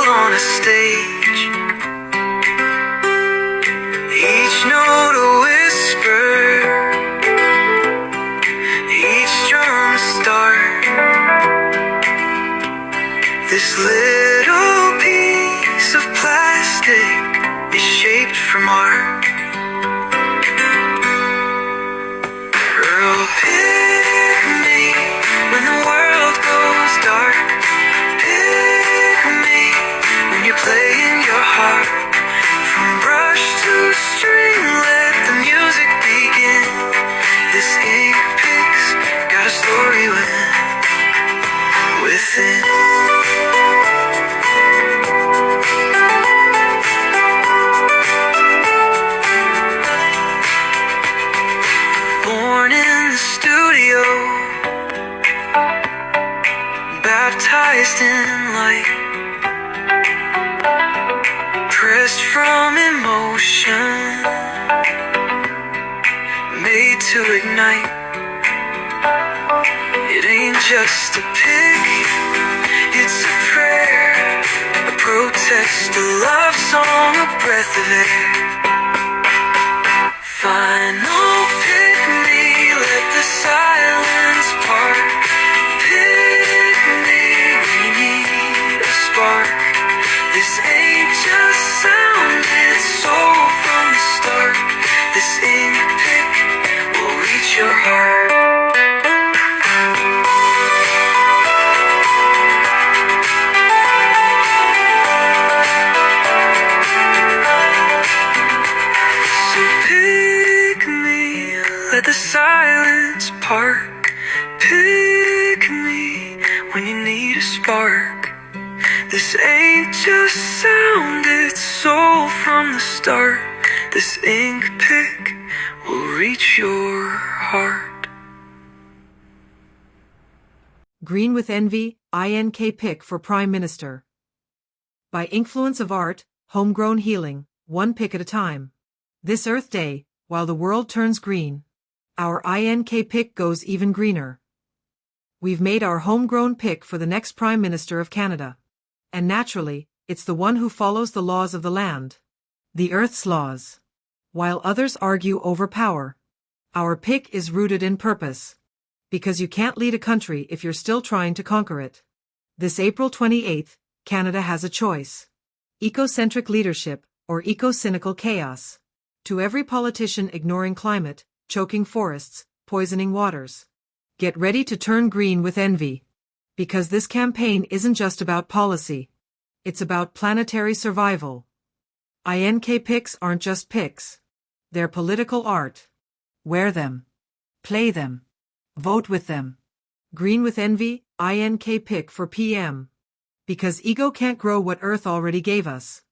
on a stage, each note a whisper, each drum a start. This little piece of plastic is shaped from art. Girl, pick me when the world goes dark. Pick me when you're playing your heart. From brush to string, let the music begin. This INK-Pic's got a story within. Born in the studio, baptized in light, pressed from emotion, made to ignite. It ain't just a pic, it's a prayer, a protest, a love song, a breath of air. Final pick me, let the silence part. Pick me when you need a spark. This ain't just sound, it's soul from the start. This INK-Pic will reach your heart. So pick me, let the silence part. Pick me when you need a spark. This ain't just sound, it's soul from the start. This INK-Pic will reach your heart. Green with Envy, INK-Pic for Prime Minister. By Inkfluence of Art, Homegrown Healing, one pic at a time. This Earth Day, while the world turns green, our INK-Pic goes even greener. We've made our homegrown pic for the next Prime Minister of Canada. And naturally, it's the one who follows the laws of the land. The Earth's laws. While others argue over power, our pic is rooted in purpose. Because you can't lead a country if you're still trying to conquer it. This April 28th, Canada has a choice. Ecocentric leadership, or eco-cynical chaos. To every politician ignoring climate, choking forests, poisoning waters. Get ready to turn green with envy. Because this campaign isn't just about policy. It's about planetary survival. INK-Pics aren't just pics. They're political art. Wear them. Play them. Vote with them. Green with Envy, INK-Pic for PM. Because ego can't grow what Earth already gave us.